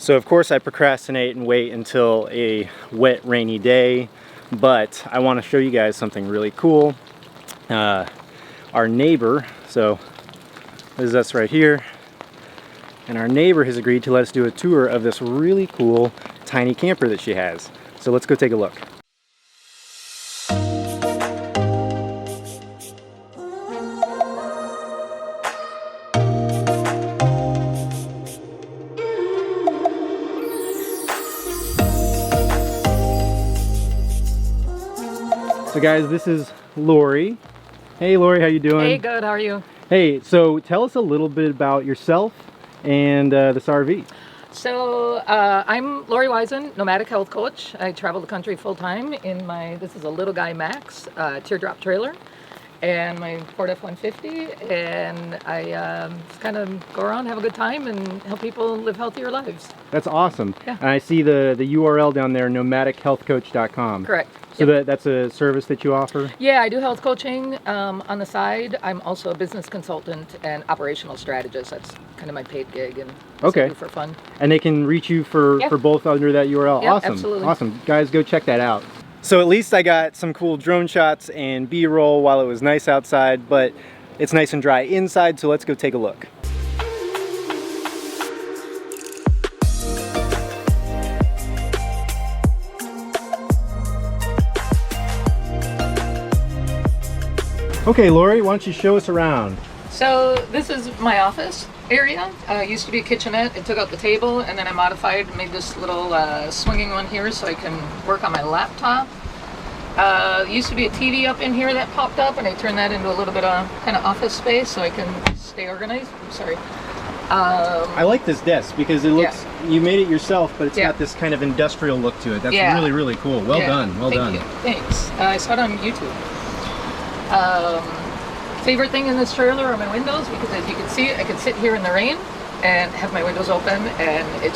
So of course I procrastinate and wait until a wet, rainy day, but I want to show you guys something really cool. Our neighbor, so this is us right here, and our neighbor has agreed to let us do a tour of this really cool tiny camper that she has. So let's go take a look. So guys, this is Lorri. Hey Lorri, how you doing? Hey, good, how are you? Hey, so tell us a little bit about yourself and this RV. So I'm Lorri Wisen, nomadic health coach. I travel the country full time in this is a little guy Max Teardrop trailer and my Ford F-150, and I just kind of go around, have a good time, and help people live healthier lives. That's awesome. Yeah. And I see the URL down there, nomadichealthcoach.com. Correct. So Yep. that's a service that you offer? Yeah, I do health coaching on the side. I'm also a business consultant and operational strategist. That's kind of my paid gig, and okay. I do for fun. And they can reach you for both under that URL. Yeah, awesome. absolutely. Awesome. Guys, go check that out. So at least I got some cool drone shots and B-roll while it was nice outside, but it's nice and dry inside, so let's go take a look. Okay, Lorri, why don't you show us around? So this is my office area. Used to be a kitchenette. I took out the table and then I modified and made this little swinging one here so I can work on my laptop. Used to be a TV up in here that popped up, and I turned that into a little bit of kind of office space so I can stay organized. I'm sorry. I like this desk because it looks, you made it yourself, but it's got this kind of industrial look to it. That's really, really cool. Well done. Well done. Thank you. Thanks. I saw it on YouTube. Favorite thing in this trailer are my windows, because as you can see, I can sit here in the rain and have my windows open, and it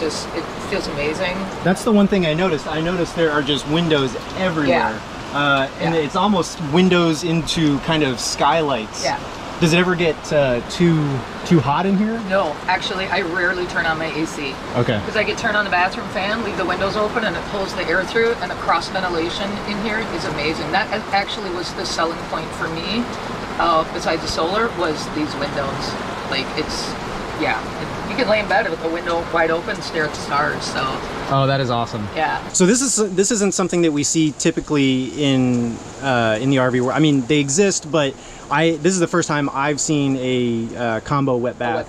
feels amazing. That's the one thing I noticed. I noticed there are just windows everywhere. And it's almost windows into kind of skylights. Yeah. Does it ever get too hot in here? No, actually I rarely turn on my AC. Okay. Because I get turned on the bathroom fan, leave the windows open, and it pulls the air through, and the cross ventilation in here is amazing. That actually was the selling point for me, besides the solar, was these windows. Like, it's, you can lay in bed with the window wide open, stare at the stars, so. Oh, that is awesome. Yeah. So this isn't something that we see typically in the RV world. I mean, they exist, but this is the first time I've seen a combo wet bath.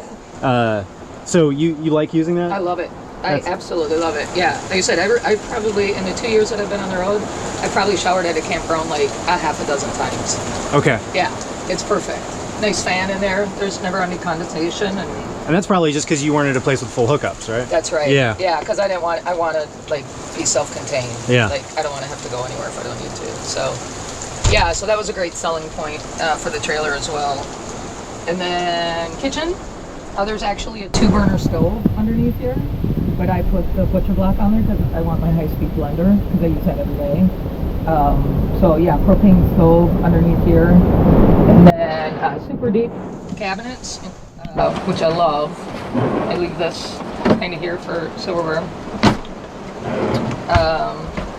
So you like using that? I love it. I absolutely love it. Yeah. Like I said, I probably, in the 2 years that I've been on the road, I probably showered at a campground like a half a dozen times. Okay. Yeah. It's perfect. Nice fan in there. There's never any condensation, and that's probably just because you weren't at a place with full hookups, right? That's right. Yeah. Yeah, because I want to like be self-contained. Yeah. Like, I don't want to have to go anywhere if I don't need to. So, yeah. So that was a great selling point for the trailer as well. And then kitchen. There's actually a 2-burner stove underneath here, but I put the butcher block on there because I want my high-speed blender, because I use that every day. So yeah, propane stove underneath here, and then super deep cabinets, which I love. I leave this kind of here for silverware.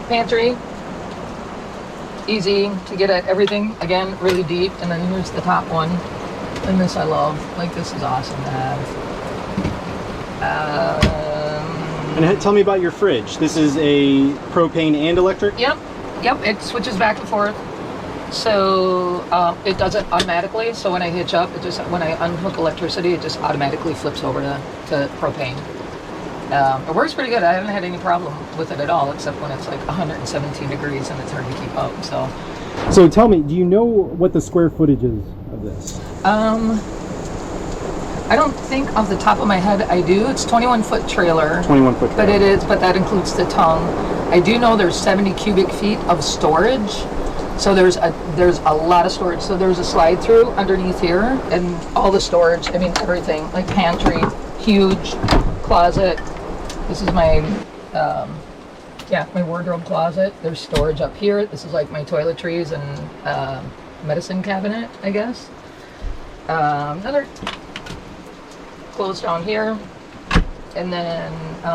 Pantry, easy to get at everything. Again, really deep. And then here's the top one, and this I love. Like, this is awesome to have. And tell me about your fridge. This is a propane and electric? Yep, it switches back and forth. So it does it automatically. So when I hitch up, when I unhook electricity, it just automatically flips over to propane. It works pretty good. I haven't had any problem with it at all, except when it's like 117 degrees and it's hard to keep up. So tell me, do you know what the square footage is of this? I don't think off the top of my head I do. It's 21-foot trailer. 21-foot trailer. But that includes the tongue. I do know there's 70 cubic feet of storage. So there's a lot of storage. So there's a slide through underneath here, and all the storage, I mean everything, like pantry, huge closet. This is my my wardrobe closet. There's storage up here. This is like my toiletries and medicine cabinet, I guess. Another clothes down here. And then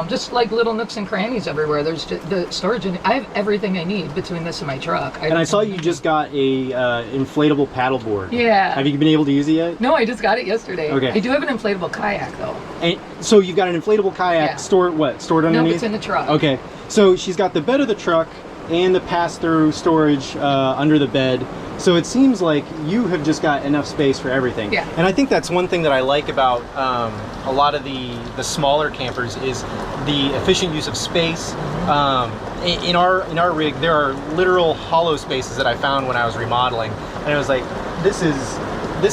just like little nooks and crannies everywhere. There's just the storage, and I have everything I need between this and my truck. And I saw you just got a inflatable paddleboard. Yeah. Have you been able to use it yet? No, I just got it yesterday. Okay. I do have an inflatable kayak though. And so you've got an inflatable kayak stored underneath? No, it's in the truck. Okay. So she's got the bed of the truck and the pass-through storage under the bed. So it seems like you have just got enough space for everything. Yeah. And I think that's one thing that I like about a lot of the smaller campers is the efficient use of space. In our rig, there are literal hollow spaces that I found when I was remodeling, and I was like, this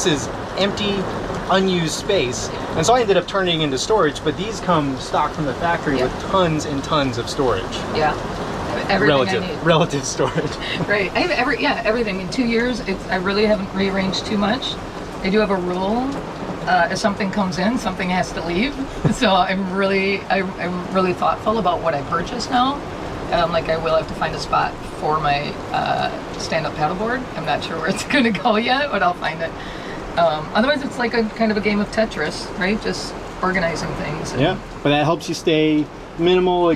is empty, unused space. And so I ended up turning it into storage. But these come stock from the factory with tons and tons of storage. Yeah. Everything relative storage. Right. I have everything. In 2 years, I really haven't rearranged too much. I do have a rule. If something comes in, something has to leave. So I'm really thoughtful about what I purchase now. Like I will have to find a spot for my stand-up paddleboard. I'm not sure where it's going to go yet, but I'll find it. Otherwise, it's like a kind of a game of Tetris, right? Just organizing things. Yeah, but that helps you stay minimal.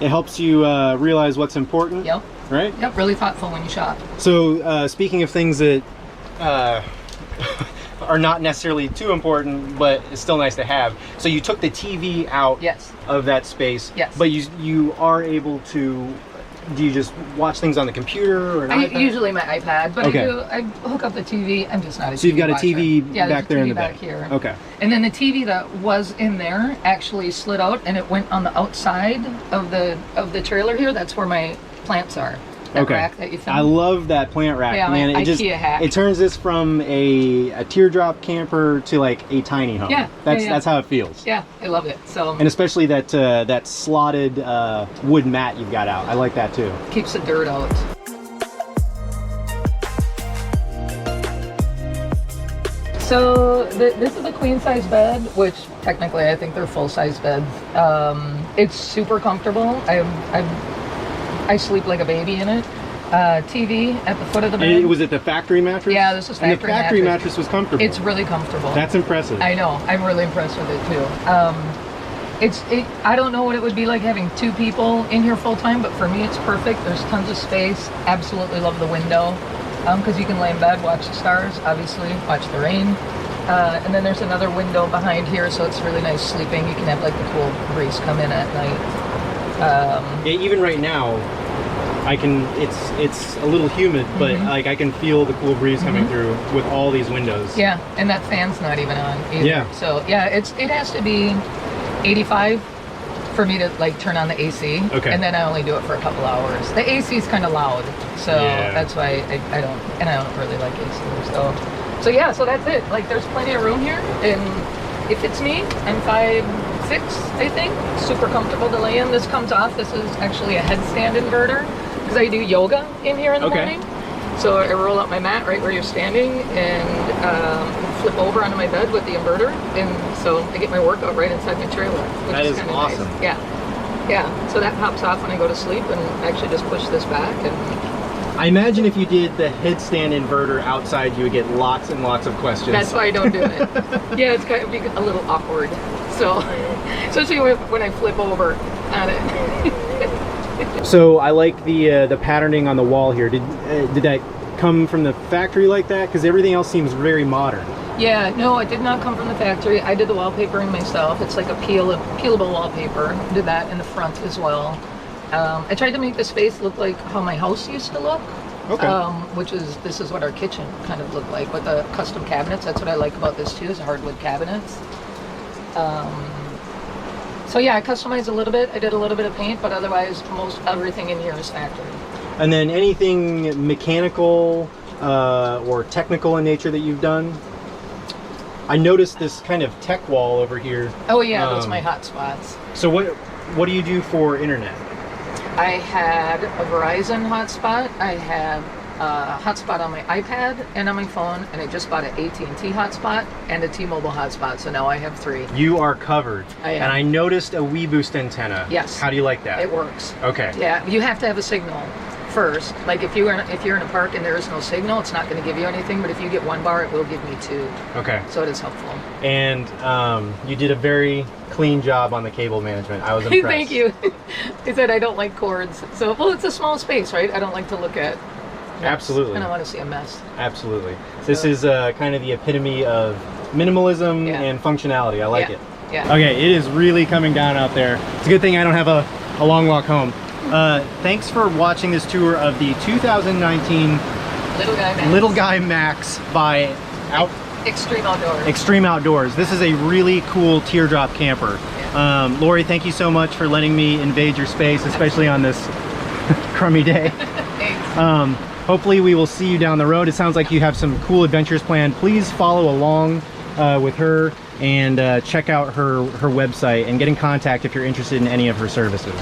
It helps you realize what's important. Yep. Right? Yep, really thoughtful when you shop. So speaking of things that are not necessarily too important, but it's still nice to have. So you took the TV out of that space. Yes. But you are able to, do you just watch things on the computer or an iPad? Usually my iPad, but I hook up the TV. I'm just not a TV So you've got a TV watcher. back there in the back back. here. Okay. And then the TV that was in there actually slid out and it went on the outside of the trailer here. That's where my plants are. That rack that you found. I love that plant rack, man. It IKEA hack. It turns this from a teardrop camper to like a tiny home. Yeah. That's how it feels. Yeah, I love it. So. And especially that slotted wood mat you've got out. I like that too. Keeps the dirt out. So this is a queen size bed, which technically I think they're full size beds. It's super comfortable. I sleep like a baby in it. TV at the foot of the bed. Was it the factory mattress? Yeah, this is factory mattress. And the factory mattress was comfortable. It's really comfortable. That's impressive. I know. I'm really impressed with it too. I don't know what it would be like having 2 people in here full time, but for me it's perfect. There's tons of space. Absolutely love the window because you can lay in bed, watch the stars, obviously, watch the rain. And then there's another window behind here, so it's really nice sleeping. You can have like the cool breeze come in at night. Even right now, it's a little humid, but like I can feel the cool breeze coming through with all these windows. Yeah, and that fan's not even on either. Yeah. So yeah, it has to be 85 for me to like turn on the AC. Okay. And then I only do it for a couple hours. The AC is kind of loud, so that's why I don't really like AC. So yeah, so that's it. Like there's plenty of room here, and it fits me. I'm 5'6", I think. Super comfortable to lay in. This comes off. This is actually a headstand inverter because I do yoga in here in the morning. So I roll out my mat right where you're standing and flip over onto my bed with the inverter, and so I get my workout right inside my trailer, which that is kind of awesome. Nice. Yeah. So that pops off when I go to sleep, and actually just push this back. And I imagine if you did the headstand inverter outside, you would get lots and lots of questions. That's why I don't do it. Yeah, it's kind of be a little awkward. So, especially when I flip over on it. So I like the patterning on the wall here. Did that come from the factory like that? Because everything else seems very modern. Yeah, no, it did not come from the factory. I did the wallpapering myself. It's like a peelable wallpaper. Did that in the front as well. I tried to make the space look like how my house used to look. Okay. This is what our kitchen kind of looked like with the custom cabinets. That's what I like about this too, is hardwood cabinets. So yeah, I customized a little bit. I did a little bit of paint, but otherwise most everything in here is factory. And then anything mechanical or technical in nature that you've done? I noticed this kind of tech wall over here. Oh yeah, those are my hot spots. So what do you do for internet? I had a Verizon hotspot. I had a hotspot on my iPad and on my phone, and I just bought an AT&T hotspot and a T-Mobile hotspot, so now I have 3. You are covered. I am. And I noticed a WeBoost antenna. Yes. How do you like that? It works. Okay. Yeah, you have to have a signal first. Like if you're in a park and there is no signal, it's not going to give you anything, but if you get 1 bar, it will give me 2. Okay. So it is helpful. And you did a very clean job on the cable management. I was impressed. Thank you. He said I don't like cords. So, well, it's a small space, right? I don't like to look at mess. Absolutely. I don't want to see a mess. Absolutely. This is kind of the epitome of minimalism and functionality. I like it. Yeah. Okay, it is really coming down out there. It's a good thing I don't have a long walk home. Thanks for watching this tour of the 2019 Little Guy Max by Xtreme Outdoors. Xtreme Outdoors. This is a really cool teardrop camper. Yeah. Lori, thank you so much for letting me invade your space, especially on this crummy day. Thanks. Hopefully we will see you down the road. It sounds like you have some cool adventures planned. Please follow along with her and check out her website and get in contact if you're interested in any of her services.